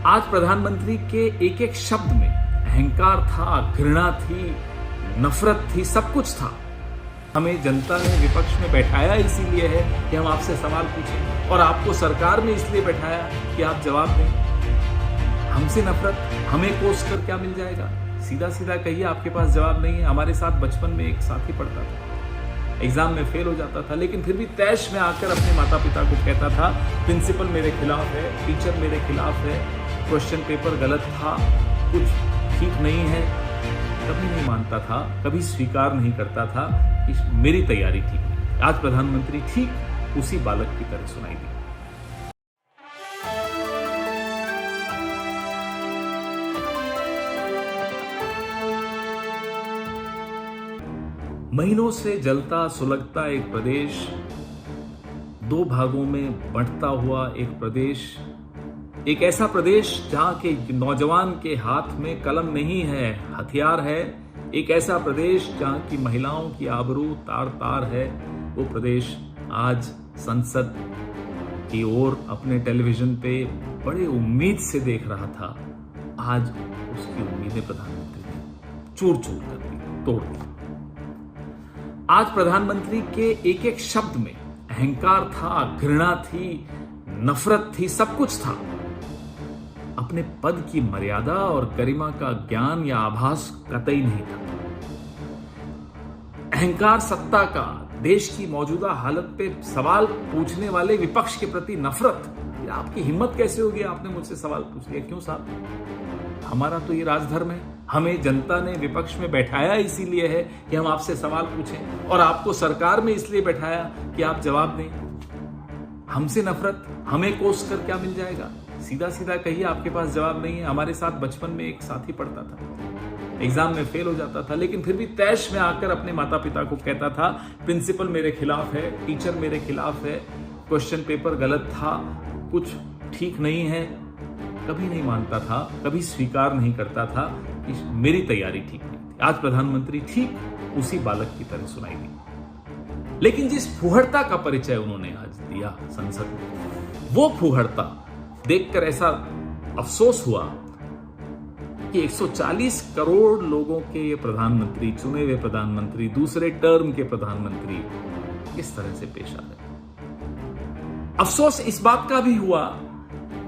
आज प्रधानमंत्री के एक एक शब्द में अहंकार था, घृणा थी, नफरत थी, सब कुछ था। हमें जनता ने विपक्ष में बैठाया इसीलिए है कि हम आपसे सवाल पूछें, और आपको सरकार में इसलिए बैठाया कि आप जवाब दें। हमसे नफरत, हमें कोस कर क्या मिल जाएगा? सीधा सीधा कहिए, आपके पास जवाब नहीं है। हमारे साथ बचपन में एक साथी पढ़ता था, एग्जाम में फेल हो जाता था, लेकिन फिर भी तैश में आकर अपने माता पिता को कहता था, प्रिंसिपल मेरे खिलाफ है, टीचर मेरे खिलाफ है, क्वेश्चन पेपर गलत था, कुछ ठीक नहीं है। कभी नहीं मानता था, कभी स्वीकार नहीं करता था कि मेरी तैयारी ठीक है। आज प्रधानमंत्री ठीक उसी बालक की तरह सुनाई दी। महीनों से जलता सुलगता एक प्रदेश, दो भागों में बंटता हुआ एक प्रदेश, एक ऐसा प्रदेश जहां के नौजवान के हाथ में कलम नहीं है, हथियार है। एक ऐसा प्रदेश जहां की महिलाओं की आबरू तार तार है। वो प्रदेश आज संसद की ओर अपने टेलीविजन पे बड़े उम्मीद से देख रहा था। आज उसकी उम्मीदें प्रधानमंत्री ने चूर चूर कर दी, तोड़ दी। आज प्रधानमंत्री के एक एक शब्द में अहंकार था, घृणा थी, नफरत थी, सब कुछ था। अपने पद की मर्यादा और गरिमा का ज्ञान या आभास कतई नहीं था। अहंकार सत्ता का, देश की मौजूदा हालत पे सवाल पूछने वाले विपक्ष के प्रति नफरत। आपकी हिम्मत कैसे होगी? आपने मुझसे सवाल पूछ लिया। क्यों साहब? हमारा तो ये राजधर्म है। हमें जनता ने विपक्ष में बैठाया इसीलिए है कि हम आपसे सवाल पूछें, और आपको सरकार में इसलिए बैठाया कि आप जवाब दें। हमसे नफरत, हमें कोस कर क्या मिल जाएगा? सीधा सीधा कहिए, आपके पास जवाब नहीं है। हमारे साथ बचपन में एक साथी पढ़ता था, एग्जाम में फेल हो जाता था, लेकिन फिर भी तैश में आकर अपने माता पिता को कहता था, प्रिंसिपल मेरे खिलाफ है, टीचर मेरे खिलाफ है, क्वेश्चन पेपर गलत था, कुछ ठीक नहीं है। कभी नहीं मानता था, कभी स्वीकार नहीं करता था कि मेरी तैयारी ठीक नहीं थी। आज प्रधानमंत्री ठीक उसी बालक की तरह सुनाई दी। लेकिन जिस फूहड़ता का परिचय उन्होंने आज दिया संसद में, वो फूहड़ता देखकर ऐसा अफसोस हुआ कि 140 करोड़ लोगों के ये प्रधानमंत्री, चुने हुए प्रधानमंत्री, दूसरे टर्म के प्रधानमंत्री किस तरह से पेश आ गए। अफसोस इस बात का भी हुआ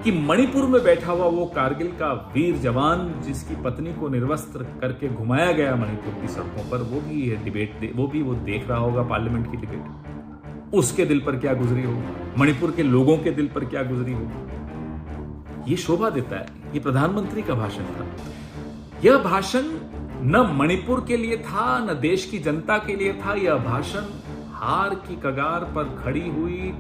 कि मणिपुर में बैठा हुआ वो कारगिल का वीर जवान, जिसकी पत्नी को निर्वस्त्र करके घुमाया गया मणिपुर की सड़कों पर, वो भी ये डिबेट वो देख रहा होगा, पार्लियामेंट की डिबेट। उसके दिल पर क्या गुजरी होगी, मणिपुर के लोगों के दिल पर क्या गुजरी होगी। ये शोभा देता है, ये प्रधानमंत्री का भाषण था। यह भाषण न मणिपुर के लिए था, न देश की जनता के लिए था। यह भाषण हार की कगार पर खड़ी हुई,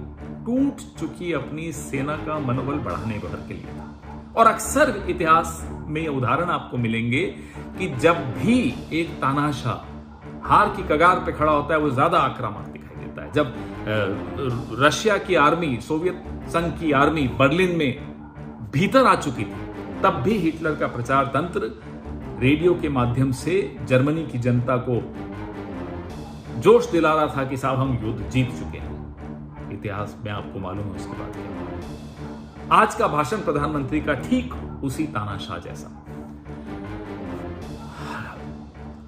टूट चुकी अपनी सेना का मनोबल बढ़ाने भर के लिए था। और अक्सर इतिहास में उदाहरण आपको मिलेंगे कि जब भी एक तानाशाह हार की कगार पे खड़ा होता है, वो ज्यादा आक्रामक दिखाई देता है। जब रशिया की आर्मी, सोवियत संघ की आर्मी बर्लिन में भीतर आ चुकी थी, तब भी हिटलर का प्रचार तंत्र रेडियो के माध्यम से जर्मनी की जनता को जोश दिला रहा था कि साहब हम युद्ध जीत चुके हैं। इतिहास में आपको मालूम है उसके बाद क्या। आज का भाषण प्रधानमंत्री का ठीक उसी तानाशाह जैसा।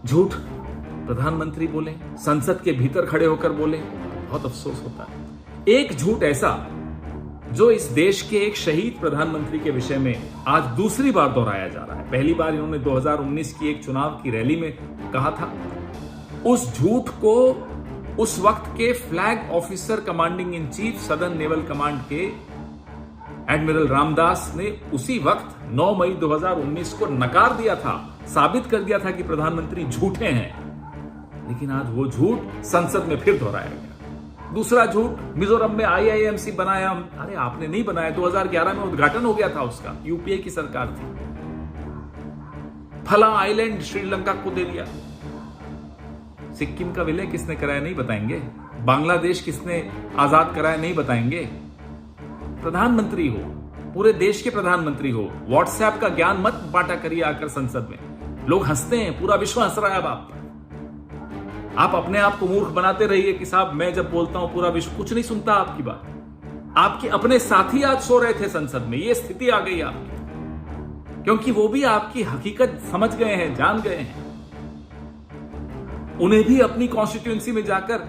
झूठ प्रधानमंत्री बोले, संसद के भीतर खड़े होकर बोले, बहुत अफसोस होता है। एक झूठ ऐसा जो इस देश के एक शहीद प्रधानमंत्री के विषय में आज दूसरी बार दोहराया जा रहा है। पहली बार इन्होंने 2019 की एक चुनाव की रैली में कहा था। उस झूठ को उस वक्त के flag officer commanding in chief southern naval command के एडमिरल रामदास ने उसी वक्त 9 मई 2019 को नकार दिया था, साबित कर दिया था कि प्रधानमंत्री झूठे हैं। लेकिन आज वो झूठ संसद में फिर दोहराया गया। दूसरा झूठ, मिजोरम में IIMC बनाया। अरे आपने नहीं बनाया, 2011 में उद्घाटन हो गया था उसका, यूपीए की सरकार थी। फला आइलैंड श्रीलंका को दे दिया। सिक्किम का विलय किसने कराया नहीं बताएंगे। बांग्लादेश किसने आजाद कराया नहीं बताएंगे। प्रधानमंत्री हो, पूरे देश के प्रधानमंत्री हो, व्हाट्सएप का ज्ञान मत बांटा करिए आकर संसद में। लोग हंसते हैं, पूरा विश्व हंस रहा है अब आप पर। आप अपने आप को मूर्ख बनाते रहिए कि साहब मैं जब बोलता हूं पूरा विश्व कुछ नहीं सुनता आपकी बात। आपके अपने साथी आज सो रहे थे संसद में, ये स्थिति आ गई आपकी। क्योंकि वो भी आपकी हकीकत समझ गए हैं, जान गए हैं। उन्हें भी अपनी कॉन्स्टिट्यूएंसी में जाकर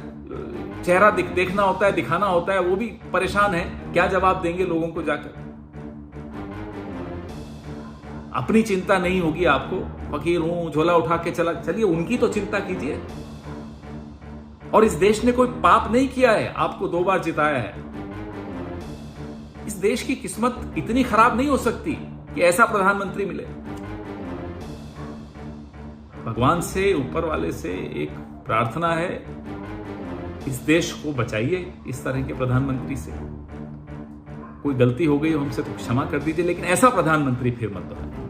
चेहरा देखना होता है, दिखाना होता है। वो भी परेशान है, क्या जवाब देंगे लोगों को जाकर। अपनी चिंता नहीं होगी आपको, फकीर हूं, झोला उठा के चलिए, उनकी तो चिंता कीजिए। और इस देश ने कोई पाप नहीं किया है, आपको 2 बार जिताया है। इस देश की किस्मत इतनी खराब नहीं हो सकती कि ऐसा प्रधानमंत्री मिले। भगवान से, ऊपर वाले से एक प्रार्थना है, इस देश को बचाइए इस तरह के प्रधानमंत्री से। कोई गलती हो गई हो हमसे तो क्षमा कर दीजिए, लेकिन ऐसा प्रधानमंत्री फिर मत बनाइए।